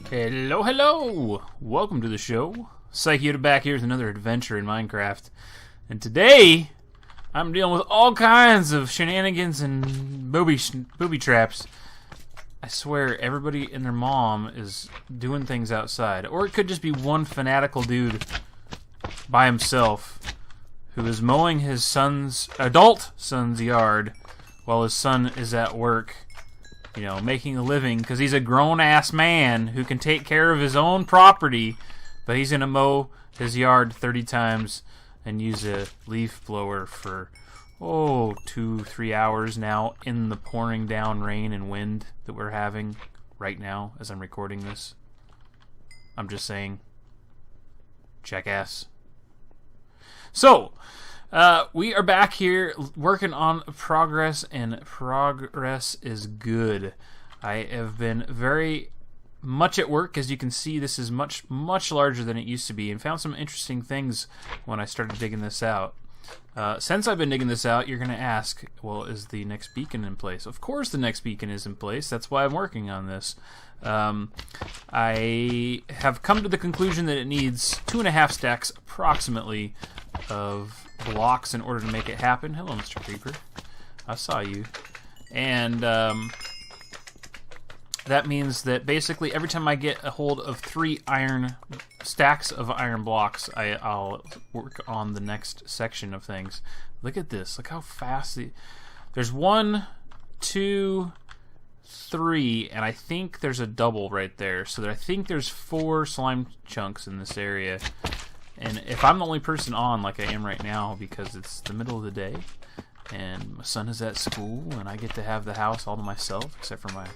Hello, hello! Welcome to the show. SykoYoda back here with another adventure in Minecraft. And today, I'm dealing with all kinds of shenanigans and booby traps. I swear, everybody and their mom is doing things outside. Or it could just be one fanatical dude by himself who is mowing his adult son's yard while his son is at work. You know, making a living, because he's a grown-ass man who can take care of his own property, but he's going to mow his yard 30 times and use a leaf blower for, 2-3 hours now in the pouring down rain and wind that we're having right now as I'm recording this. I'm just saying, jackass. So, we are back here working on progress, and progress is good. I have been very much at work. As you can see, this is much larger than it used to be, and found some interesting things when I started digging this out. Since I've been digging this out, you're going to ask, well, is the next beacon in place? Of course the next beacon is in place. That's why I'm working on this. I have come to the conclusion that it needs 2.5 stacks approximately of blocks in order to make it happen. Hello, Mr. Creeper. I saw you. And that means that basically every time I get a hold of 3 stacks of iron blocks, I'll work on the next section of things. Look at this. Look how fast there's 1, 2, 3, and I think there's a double right there. So I think there's 4 slime chunks in this area. And if I'm the only person on, like I am right now, because it's the middle of the day, and my son is at school, and I get to have the house all to myself, except for my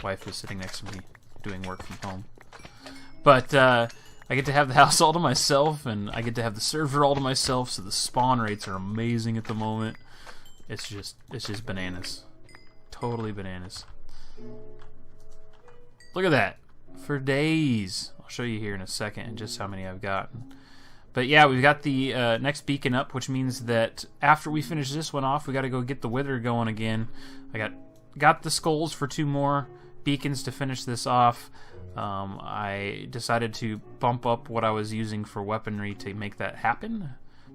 wife who's sitting next to me doing work from home. But I get to have the house all to myself, and I get to have the server all to myself, so the spawn rates are amazing at the moment. It's just bananas. Totally bananas. Look at that. For days. I'll show you here in a second and just how many I've gotten. But yeah, we've got the next beacon up, which means that after we finish this one off, we got to go get the wither going again. I got the skulls for 2 more beacons to finish this off. I decided to bump up what I was using for weaponry to make that happen.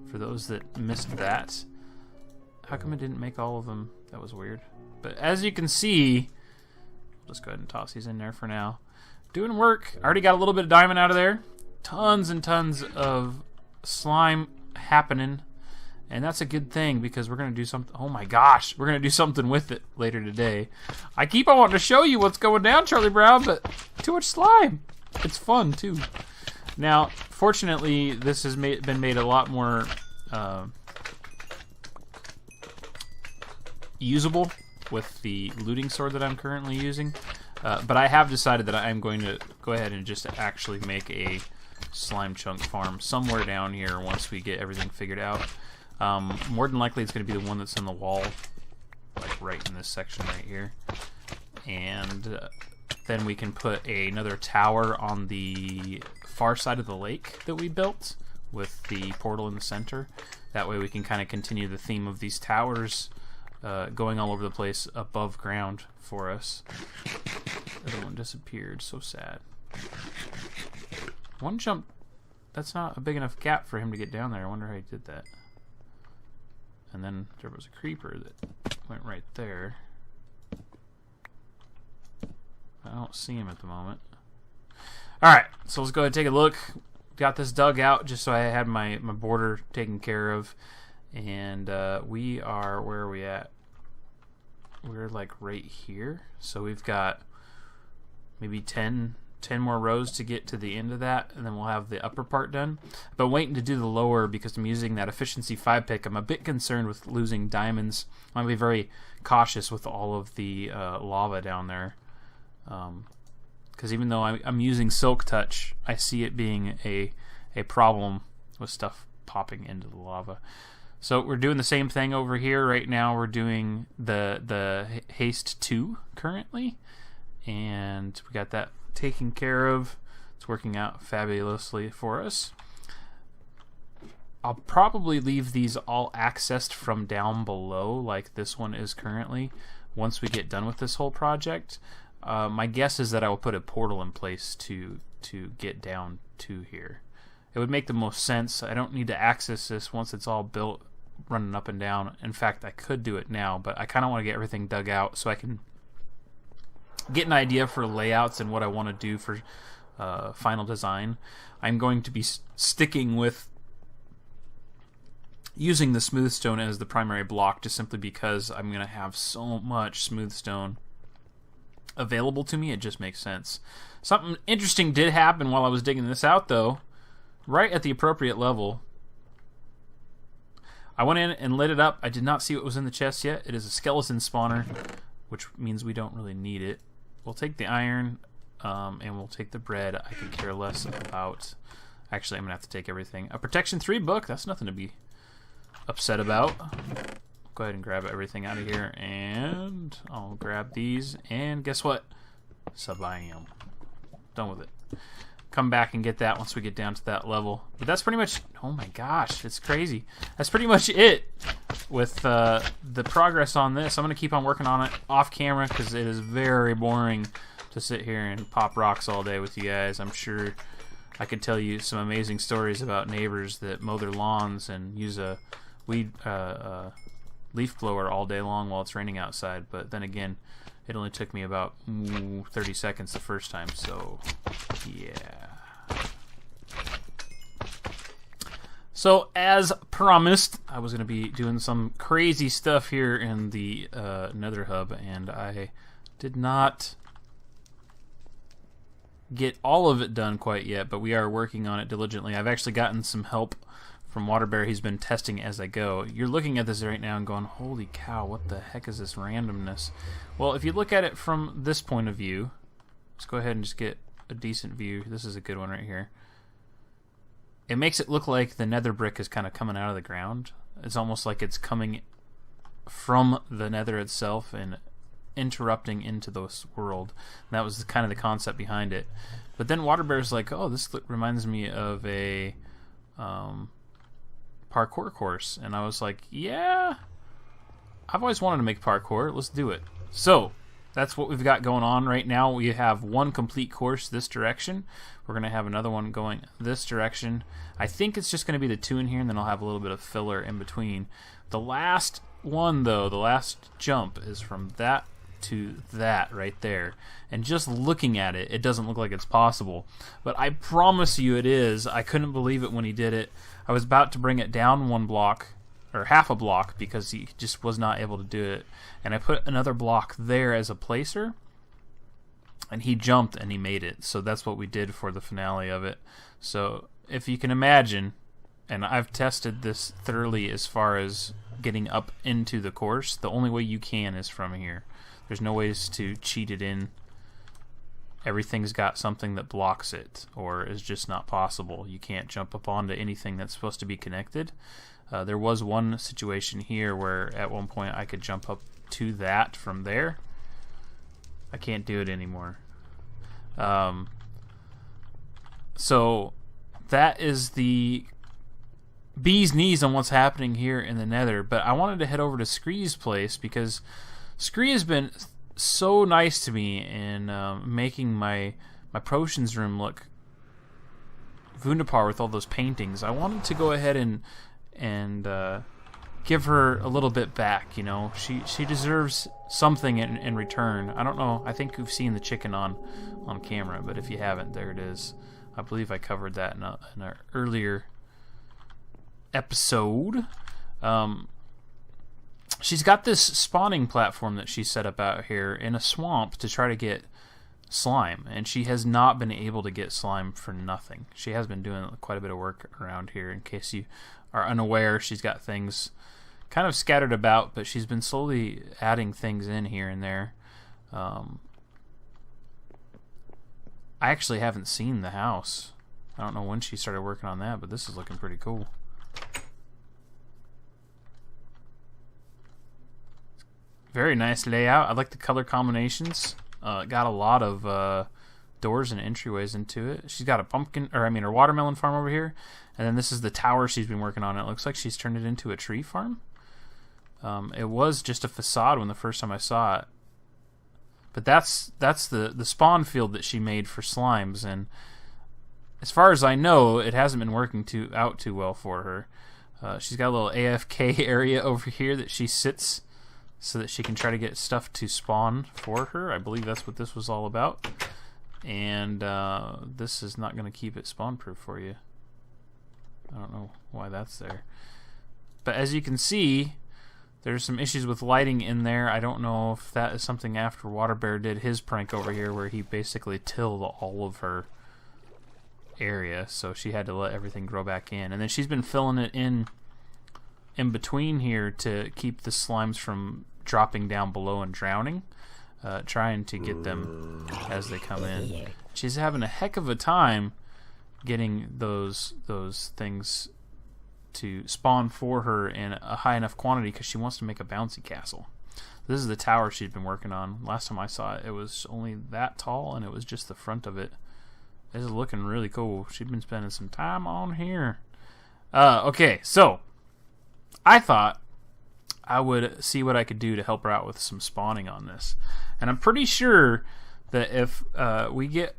For those that missed that, how come it didn't make all of them? That was weird. But as you can see, I'll just go ahead and toss these in there for now. Doing work. I already got a little bit of diamond out of there. Tons and tons of slime happening, and that's a good thing because we're gonna do something. Oh my gosh, we're gonna do something with it later today. I keep on wanting to show you what's going down, Charlie Brown, but too much slime. It's fun too. Now, fortunately, this has been made a lot more usable with the looting sword that I'm currently using. But I have decided that I'm going to go ahead and just actually make a slime chunk farm somewhere down here once we get everything figured out. More than likely it's going to be the one that's in the wall, like right in this section right here. And then we can put another tower on the far side of the lake that we built with the portal in the center. That way we can kind of continue the theme of these towers going all over the place above ground for us. The other one disappeared. So sad. One jump. That's not a big enough gap for him to get down there. I wonder how he did that. And then there was a creeper that went right there. I don't see him at the moment. Alright, so let's go ahead and take a look. Got this dug out just so I had my border taken care of. And we are, where are we at? We're like right here. So we've got maybe 10 more rows to get to the end of that, and then we'll have the upper part done. But waiting to do the lower because I'm using that efficiency 5 pick. I'm a bit concerned with losing diamonds. I'm going to be very cautious with all of the lava down there. Because even though I'm using Silk Touch, I see it being a problem with stuff popping into the lava. So we're doing the same thing over here. Right now we're doing the Haste 2 currently. And we got that taken care of. It's working out fabulously for us. I'll probably leave these all accessed from down below like this one is currently once we get done with this whole project. My guess is that I will put a portal in place to get down to here. It would make the most sense. I don't need to access this once it's all built, running up and down. In fact, I could do it now, but I kind of want to get everything dug out so I can get an idea for layouts and what I want to do for final design. I'm going to be sticking with using the smooth stone as the primary block, just simply because I'm going to have so much smooth stone available to me. It just makes sense. Something interesting did happen while I was digging this out, though. Right at the appropriate level, I went in and lit it up. I did not see what was in the chest yet. It is a skeleton spawner, which means we don't really need it. We'll take the iron, and we'll take the bread. I could care less about... Actually, I'm going to have to take everything. A Protection 3 book, that's nothing to be upset about. Go ahead and grab everything out of here, and I'll grab these, and guess what? Subiome. Done with it. Come back and get that once we get down to that level. But that's pretty much... Oh my gosh, it's crazy. That's pretty much it with the progress on this. I'm going to keep on working on it off camera because it is very boring to sit here and pop rocks all day with you guys. I'm sure I could tell you some amazing stories about neighbors that mow their lawns and use a weed leaf blower all day long while it's raining outside. But then again, it only took me about 30 seconds the first time, so yeah. So, as promised, I was going to be doing some crazy stuff here in the Nether Hub, and I did not get all of it done quite yet, but we are working on it diligently. I've actually gotten some help from Waterbear. He's been testing as I go. You're looking at this right now and going, holy cow, what the heck is this randomness? Well, if you look at it from this point of view, let's go ahead and just get a decent view. This is a good one right here. It makes it look like the nether brick is kind of coming out of the ground. It's almost like it's coming from the nether itself and interrupting into this world. And that was kind of the concept behind it. But then Waterbear's like, oh, this reminds me of a parkour course. And I was like, yeah, I've always wanted to make parkour. Let's do it. So that's what we've got going on right now. We have one complete course this direction. We're going to have another one going this direction. I think it's just going to be the two in here, and then I'll have a little bit of filler in between. The last one, though, the last jump is from that to that right there. And just looking at it, it doesn't look like it's possible. But I promise you it is. I couldn't believe it when he did it. I was about to bring it down one block, or half a block, because he just was not able to do it. And I put another block there as a placer, and he jumped and he made it. So that's what we did for the finale of it. So if you can imagine, and I've tested this thoroughly as far as getting up into the course, the only way you can is from here. There's no ways to cheat it in. Everything's got something that blocks it, or is just not possible. You can't jump up onto anything that's supposed to be connected. There was one situation here where at one point I could jump up to that from there. I can't do it anymore. So that is the bee's knees on what's happening here in the nether. But I wanted to head over to Scree's place because Scree has been so nice to me in making my potions room look wunderbar with all those paintings. I wanted to go ahead and give her a little bit back, you know. She deserves something in return. I don't know. I think you've seen the chicken on camera, but if you haven't, there it is. I believe I covered that in an earlier episode. She's got this spawning platform that she set up out here in a swamp to try to get slime, and she has not been able to get slime for nothing. She has been doing quite a bit of work around here. In case you are unaware, she's got things kind of scattered about, but she's been slowly adding things in here and there. I actually haven't seen the house. I don't know when she started working on that, but this is looking pretty cool. Very nice layout. I like the color combinations. Got a lot of doors and entryways into it. She's got a her watermelon farm over here, and then this is the tower she's been working on. It looks like she's turned it into a tree farm. It was just a facade when the first time I saw it, But that's the spawn field that she made for slimes, and as far as I know, it hasn't been working out too well for her. She's got a little AFK area over here that she sits so that she can try to get stuff to spawn for her. I believe that's what this was all about. And this is not going to keep it spawn proof for you. I don't know why that's there. But as you can see, there's some issues with lighting in there. I don't know if that is something after Water Bear did his prank over here where he basically tilled all of her area, so she had to let everything grow back in. And then she's been filling it in between here to keep the slimes from dropping down below and drowning, trying to get them as they come in. She's having a heck of a time getting those things to spawn for her in a high enough quantity because she wants to make a bouncy castle. This is the tower she's been working on. Last time I saw it, it was only that tall, and it was just the front of it. This is looking really cool. She's been spending some time on here. Okay, so I thought I would see what I could do to help her out with some spawning on this. And I'm pretty sure that if we get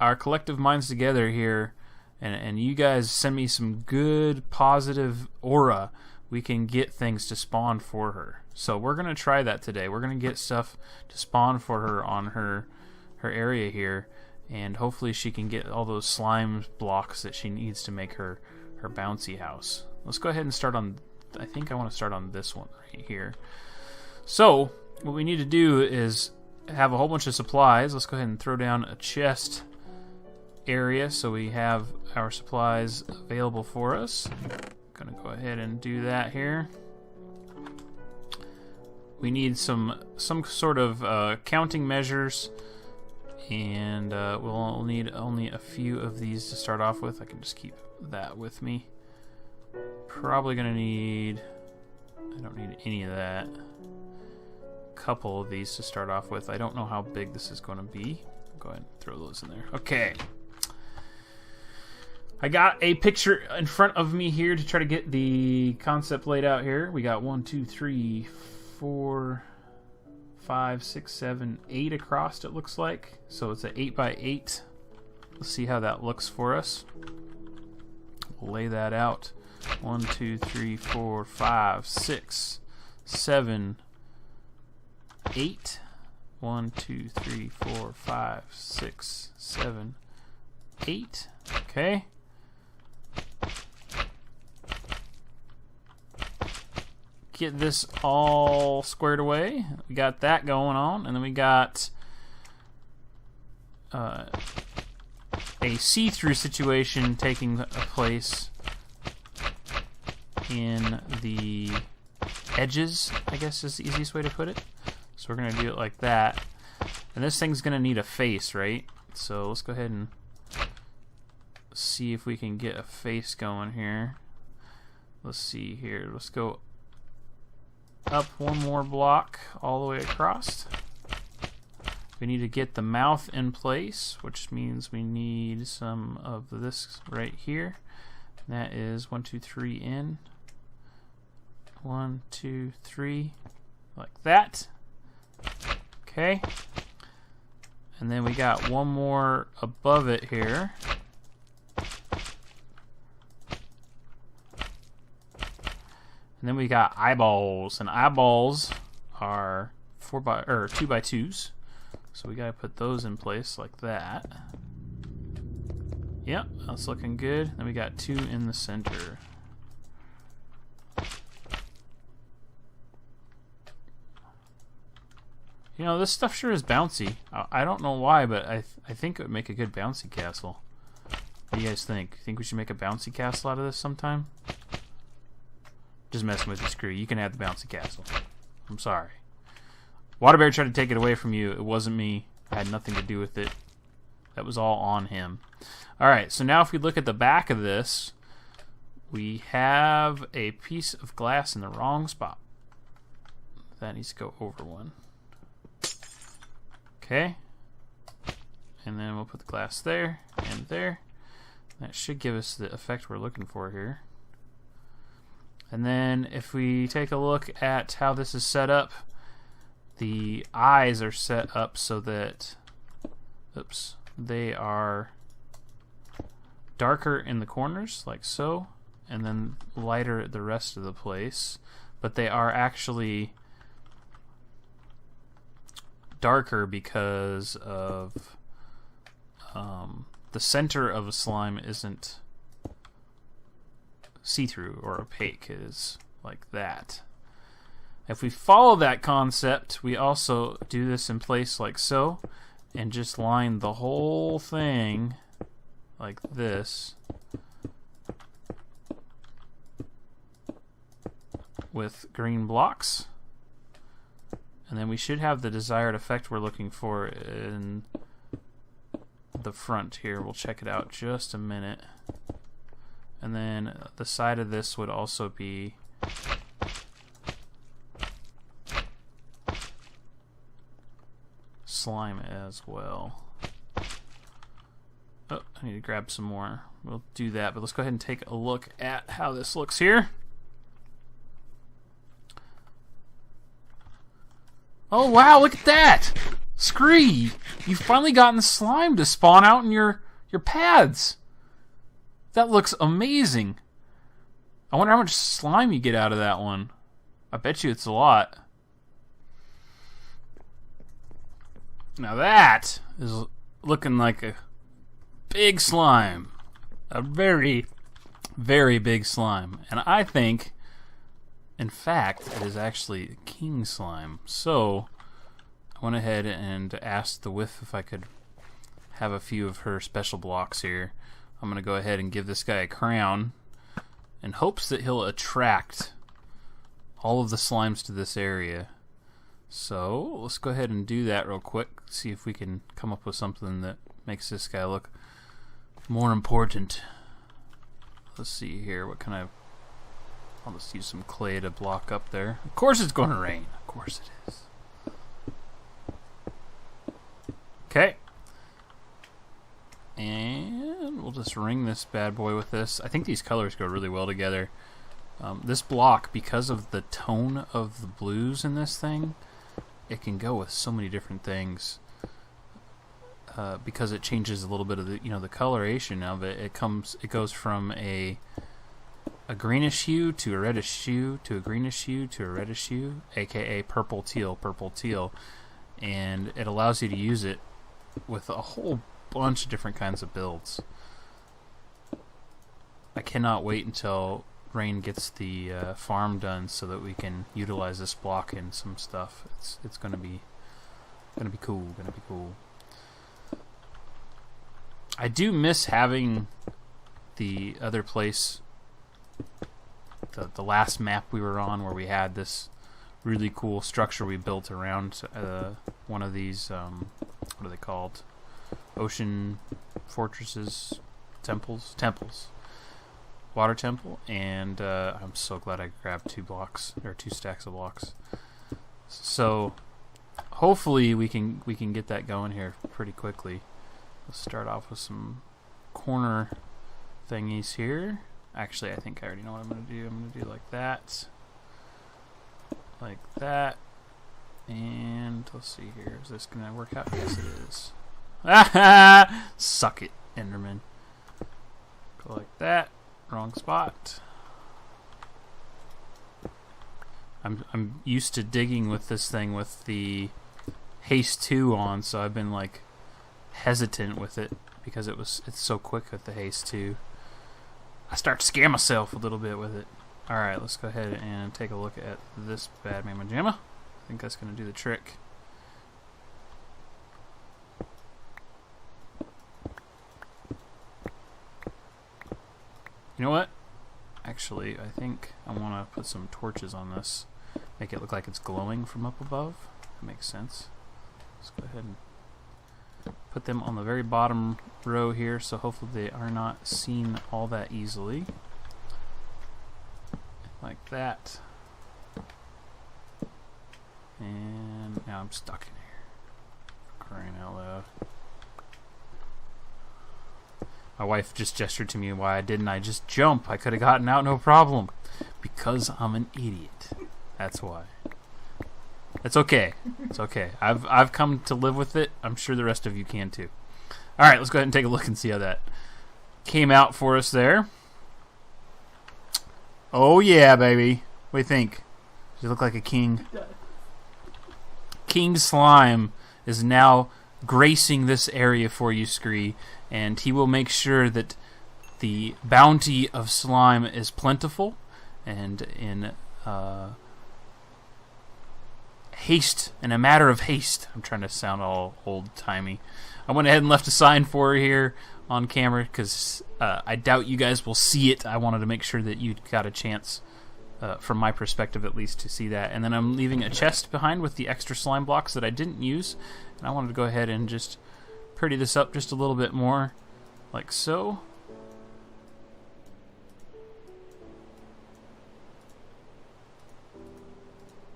our collective minds together here and you guys send me some good positive aura, we can get things to spawn for her. So we're going to try that today. We're going to get stuff to spawn for her on her area here. And hopefully she can get all those slime blocks that she needs to make her bouncy house. Let's go ahead and start on, I think I want to start on this one right here. So what we need to do is have a whole bunch of supplies. Let's go ahead and throw down a chest area so we have our supplies available for us. Gonna go ahead and do that here. We need some sort of counting measures. And we'll need only a few of these to start off with. I can just keep that with me. Probably gonna need, I don't need any of that. A couple of these to start off with. I don't know how big this is going to be. Go ahead and throw those in there. Okay. I got a picture in front of me here to try to get the concept laid out here. We got 1, 2, 3, 4, 5, 6, 7, 8 across, it looks like. So it's an 8 by 8. Let's see how that looks for us. We'll lay that out. 1, 2, 3, 4, 5, 6, 7, 8. 1, 2, 3, 4, 5, 6, 7, 8. Okay. Get this all squared away. We got that going on, and then we got a see-through situation taking place in the edges, I guess is the easiest way to put it. So we're going to do it like that. And this thing's going to need a face, right? So let's go ahead and see if we can get a face going here. Let's see here. Let's go up one more block all the way across. We need to get the mouth in place, which means we need some of this right here. And that is 1, 2, 3 in. 1, 2, 3, like that. Okay. And then we got one more above it here. And then we got eyeballs, and eyeballs are 2 by 2s. So we gotta put those in place like that. Yep, that's looking good. Then we got 2 in the center. You know, this stuff sure is bouncy. I don't know why, but I think it would make a good bouncy castle. What do you guys think? Think we should make a bouncy castle out of this sometime? Just messing with you, screw you. You can have the bouncy castle. I'm sorry. Water Bear tried to take it away from you. It wasn't me. I had nothing to do with it. That was all on him. Alright, so now if we look at the back of this, we have a piece of glass in the wrong spot. That needs to go over one. Okay. And then we'll put the glass there and there. That should give us the effect we're looking for here. And then if we take a look at how this is set up, the eyes are set up so that, oops, they are darker in the corners, like so, and then lighter at the rest of the place. But they are actually darker because of the center of a slime isn't see-through or opaque. It is like that. If we follow that concept, we also do this in place like so, and just line the whole thing like this with green blocks, and then we should have the desired effect we're looking for in the front here. We'll check it out just a minute. And then the side of this would also be slime as well. Oh, I need to grab some more. We'll do that, but let's go ahead and take a look at how this looks here. Oh wow, look at that! Scree! You've finally gotten slime to spawn out in your pads. That looks amazing. I wonder how much slime you get out of that one. I bet you it's a lot. Now that is looking like a big slime. A very, very big slime. And I think, in fact, it is actually king slime. So I went ahead and asked the Whiff if I could have a few of her special blocks here. I'm going to go ahead and give this guy a crown in hopes that he'll attract all of the slimes to this area. So let's go ahead and do that real quick. See if we can come up with something that makes this guy look more important. Let's see here. What can I'll just use some clay to block up there. Of course it's going to rain. Of course it is. Okay. And we'll just ring this bad boy with this. I think these colors go really well together. This block, because of the tone of the blues in this thing, it can go with so many different things. Because it changes a little bit of the, the coloration of it. It goes from a greenish hue to a reddish hue to a greenish hue to a reddish hue, aka purple teal, and it allows you to use it with a whole bunch of different kinds of builds. I cannot wait until Rain gets the farm done so that we can utilize this block in some stuff. It's gonna be cool. I do miss having the other place, the last map we were on, where we had this really cool structure we built around one of these, what are they called? Ocean fortresses, temples, water temple, and I'm so glad I grabbed 2 stacks of blocks. So hopefully we can get that going here pretty quickly. Let's start off with some corner thingies here. Actually, I think I already know what I'm going to do. I'm going to do like that. Like that. And let's see here. Is this going to work out? Yes, it is. Suck it, Enderman. Go like that. Wrong spot. I'm used to digging with this thing with the haste 2 on, so I've been like hesitant with it because it's so quick with the haste 2. I start to scare myself a little bit with it. Alright, let's go ahead and take a look at this bad mamma jamma. I think that's going to do the trick. You know what? Actually, I think I want to put some torches on this. Make it look like it's glowing from up above. That makes sense. Let's go ahead and put them on the very bottom row here, so hopefully they are not seen all that easily. Like that. And now I'm stuck in here. Crying out loud. My wife just gestured to me, why didn't I just jump? I could have gotten out no problem. Because I'm an idiot. That's why. It's okay. It's okay. I've come to live with it. I'm sure the rest of you can too. All right, let's go ahead and take a look and see how that came out for us there. Oh yeah, baby. What do you think? Does he look like a king? King Slime is now gracing this area for you, Scree, and he will make sure that the bounty of slime is plentiful and in haste, in a matter of haste. I'm trying to sound all old-timey. I went ahead and left a sign for her here on camera because I doubt you guys will see it. I wanted to make sure that you got a chance, from my perspective at least, to see that. And then I'm leaving a chest behind with the extra slime blocks that I didn't use. And I wanted to go ahead and just pretty this up just a little bit more, like so.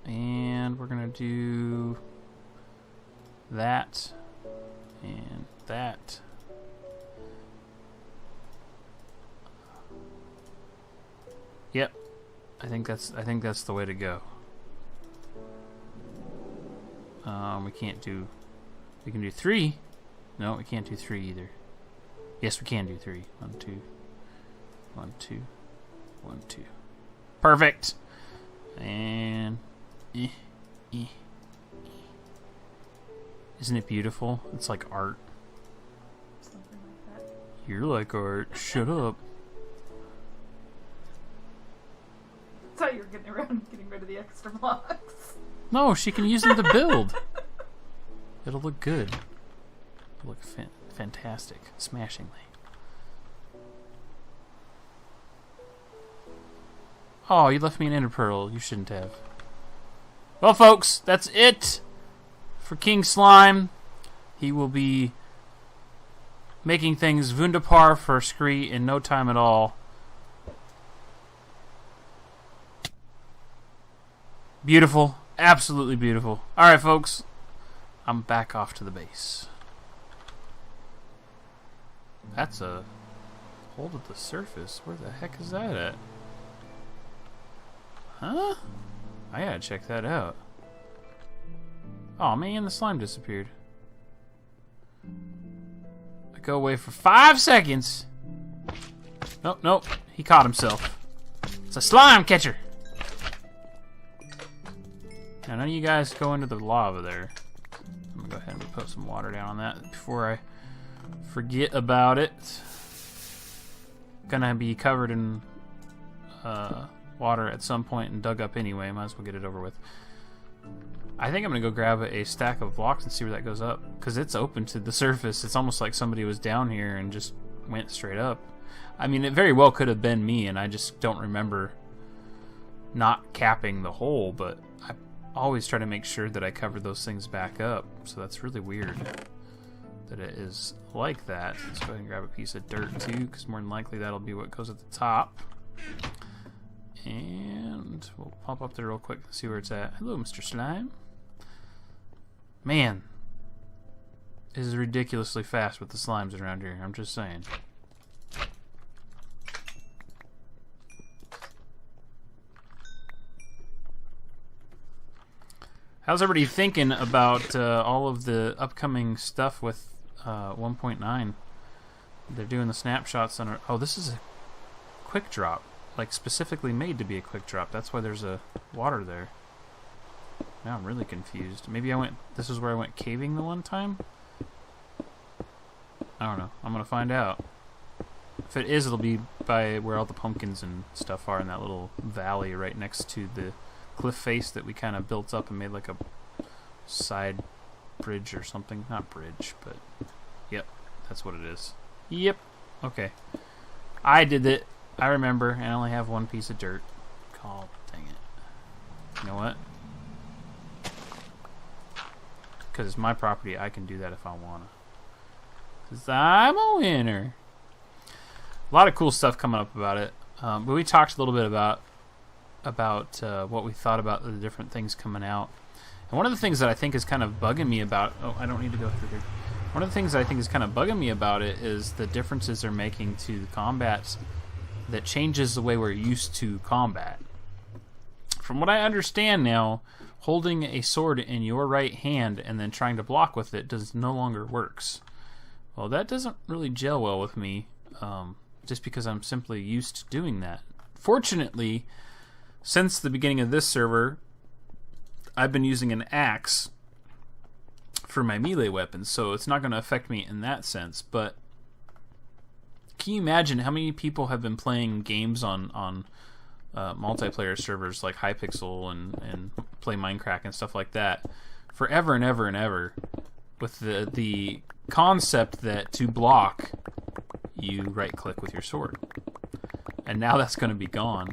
And we're going to do that and that. Yep. I think that's the way to go. We can do 3. No, we can't do 3 either. Yes, we can do 3. 1, 2. 1, 2. 1, 2. Perfect. And isn't it beautiful? It's like art. Something like that. You're like art. Shut up. I thought you were getting rid of the extra blocks. No, she can use them to build. It'll look good. It'll look fantastic. Smashingly. Oh, you left me an ender pearl. You shouldn't have. Well, folks, that's it for King Slime. He will be making things wunderbar for Scree in no time at all. Beautiful. Absolutely beautiful. Alright, folks. I'm back off to the base. That's a hold at the surface. Where the heck is that at? Huh? I gotta check that out. Oh man, the slime disappeared. I go away for 5 seconds. Nope, nope. He caught himself. It's a slime catcher. Now none of you guys go into the lava there. I'm gonna go ahead and put some water down on that before I forget about it. Gonna be covered in water at some point and dug up anyway. Might as well get it over with. I think I'm gonna go grab a stack of blocks and see where that goes up, because it's open to the surface. It's almost like somebody was down here and just went straight up. I mean, it very well could have been me, and I just don't remember not capping the hole, but I always try to make sure that I cover those things back up, so that's really weird that it is like that. Let's go ahead and grab a piece of dirt too, because more than likely that'll be what goes at the top. And we'll pop up there real quick and see where it's at. Hello, Mr. Slime. Man, this is ridiculously fast with the slimes around here. I'm just saying. How's everybody thinking about all of the upcoming stuff with 1.9? They're doing the snapshots on. Oh, this is a quick drop. Like specifically made to be a quick drop. That's why there's a water there. Now I'm really confused. Maybe this is where I went caving the one time? I don't know. I'm gonna find out. If it is, it'll be by where all the pumpkins and stuff are in that little valley right next to the cliff face that we kind of built up and made like a side bridge or something. Not bridge, but yep, that's what it is. Yep. Okay. I did it. I remember, and I only have one piece of dirt. Oh, dang it. You know what? Because it's my property, I can do that if I want to. Because I'm a winner. A lot of cool stuff coming up about it. But we talked a little bit about what we thought about the different things coming out. And one of the things that I think is kind of bugging me about... Oh, I don't need to go through here. One of the things that I think is kind of bugging me about it is the differences they're making to the combats that changes the way we're used to combat. From what I understand now, holding a sword in your right hand and then trying to block with it no longer works. Well, that doesn't really gel well with me, just because I'm simply used to doing that. Fortunately, since the beginning of this server, I've been using an axe for my melee weapons, so it's not going to affect me in that sense. But can you imagine how many people have been playing games on multiplayer servers like Hypixel and play Minecraft and stuff like that forever and ever and ever, with the concept that to block, you right-click with your sword. And now that's going to be gone.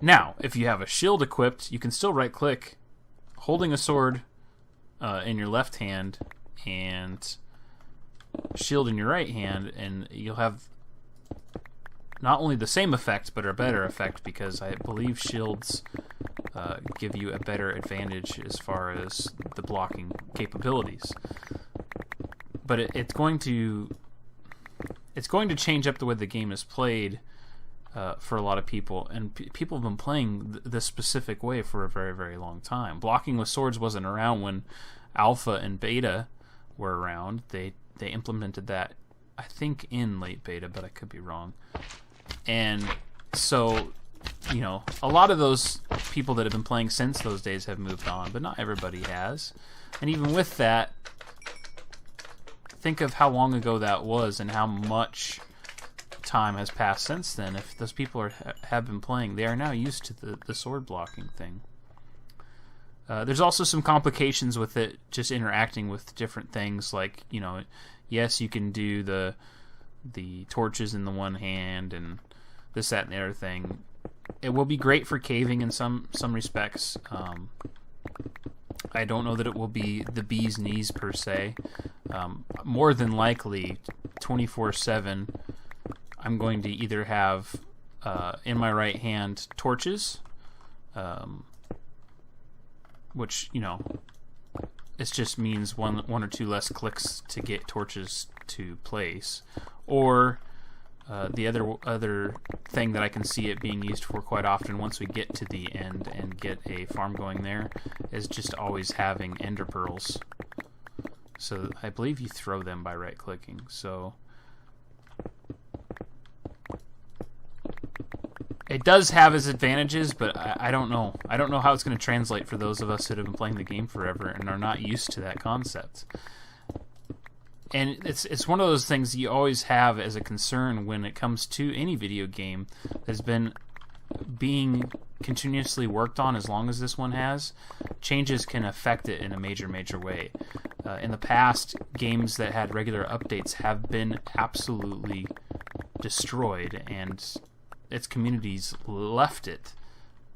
Now, if you have a shield equipped, you can still right-click, holding a sword in your left hand and shield in your right hand, and you'll have not only the same effect, but a better effect, because I believe shields give you a better advantage as far as the blocking capabilities. But it's going to change up the way the game is played for a lot of people, and people have been playing this specific way for a very, very long time. Blocking with swords wasn't around when Alpha and Beta were around. They implemented that, I think, in late Beta, but I could be wrong. And so, you know, a lot of those people that have been playing since those days have moved on, but not everybody has. And even with that, think of how long ago that was and how much time has passed since then. If those people have been playing, they are now used to the sword blocking thing. There's also some complications with it, just interacting with different things, like, you know, yes, you can do the torches in the one hand and this, that, and the other thing. It will be great for caving in some respects. I don't know that it will be the bee's knees per se. More than likely, 24/7, I'm going to either have in my right hand torches, which, you know, it just means one or two less clicks to get torches to place, or the other thing that I can see it being used for quite often once we get to the end and get a farm going there is just always having ender pearls. So I believe you throw them by right clicking. So it does have its advantages, but I don't know. I don't know how it's going to translate for those of us that have been playing the game forever and are not used to that concept. And it's one of those things you always have as a concern when it comes to any video game that's been being continuously worked on as long as this one has. Changes can affect it in a major, major way. In the past, games that had regular updates have been absolutely destroyed, and its communities left it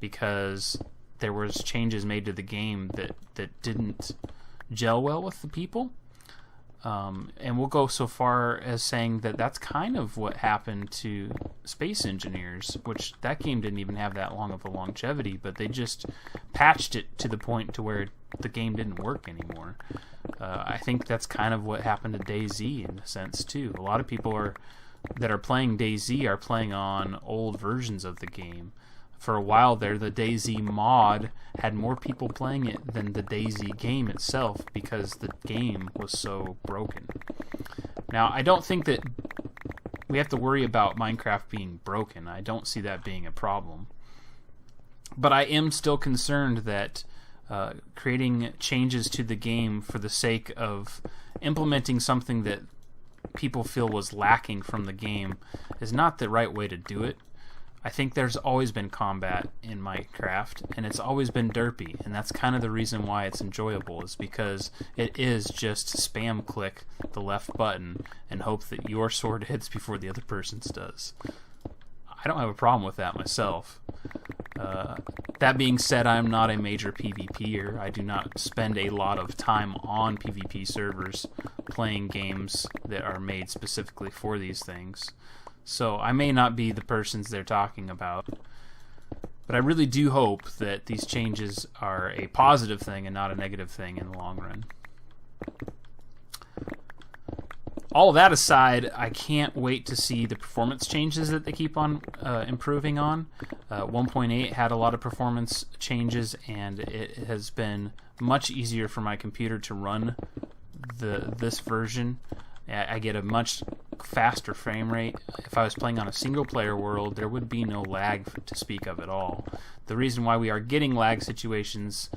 because there was changes made to the game that didn't gel well with the people. And we'll go so far as saying that that's kind of what happened to Space Engineers, which that game didn't even have that long of a longevity, but they just patched it to the point to where the game didn't work anymore. I think that's kind of what happened to DayZ in a sense too. A lot of people that are playing DayZ are playing on old versions of the game. For a while there, the DayZ mod had more people playing it than the DayZ game itself because the game was so broken. Now, I don't think that we have to worry about Minecraft being broken. I don't see that being a problem. But I am still concerned that creating changes to the game for the sake of implementing something that people feel was lacking from the game is not the right way to do it. I think there's always been combat in Minecraft, and it's always been derpy, and that's kind of the reason why it's enjoyable, is because it is just spam click the left button and hope that your sword hits before the other person's does. I don't have a problem with that myself. That being said, I'm not a major PvPer. I do not spend a lot of time on PvP servers playing games that are made specifically for these things. So I may not be the persons they're talking about, but I really do hope that these changes are a positive thing and not a negative thing in the long run. all that aside, I can't wait to see the performance changes that they keep on improving on. 1.8 had a lot of performance changes, and it has been much easier for my computer to run this version. I get a much faster frame rate. If I was playing on a single-player world, there would be no lag to speak of at all. The reason why we are getting lag situations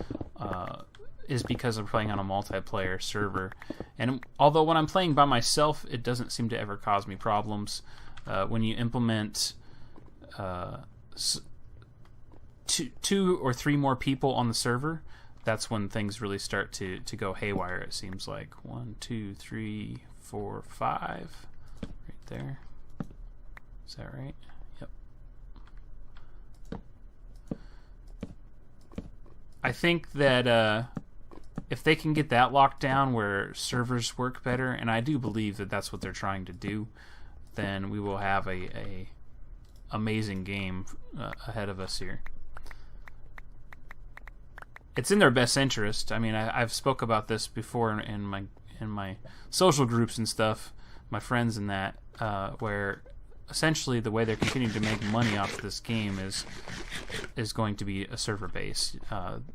is because I'm playing on a multiplayer server. And although when I'm playing by myself, it doesn't seem to ever cause me problems. When you implement two or three more people on the server, that's when things really start to go haywire, it seems like. 1, 2, 3, 4, 5. Right there. Is that right? Yep. I think that if they can get that locked down where servers work better, and I do believe that that's what they're trying to do, then we will have a amazing game ahead of us here. It's in their best interest. I mean, I've spoke about this before in my social groups and stuff, my friends and that, where essentially the way they're continuing to make money off of this game is going to be a server base.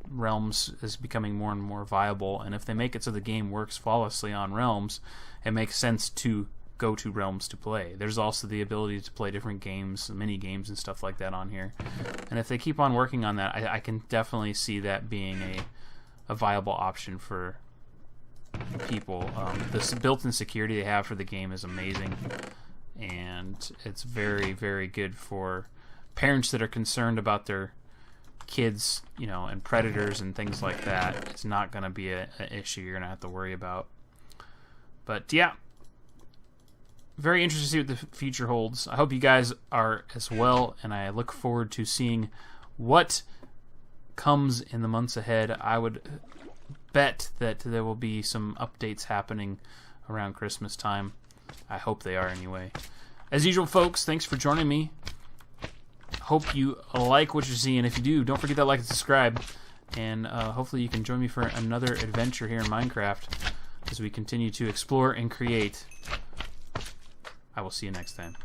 Realms is becoming more and more viable, and if they make it so the game works flawlessly on Realms, it makes sense to go to Realms to play. There's also the ability to play different games, mini games and stuff like that on here. And if they keep on working on that, I can definitely see that being a viable option for people. This built-in security they have for the game is amazing, and it's very, very good for parents that are concerned about their kids, and predators and things like that. It's not going to be an issue you're going to have to worry about. But yeah, very interested to see what the future holds. I hope you guys are as well, and I look forward to seeing what comes in the months ahead. I would bet that there will be some updates happening around Christmas time. I hope they are anyway. As usual, folks, thanks for joining me. Hope you like what you see, and if you do, don't forget that like and subscribe. And hopefully you can join me for another adventure here in Minecraft as we continue to explore and create. I will see you next time.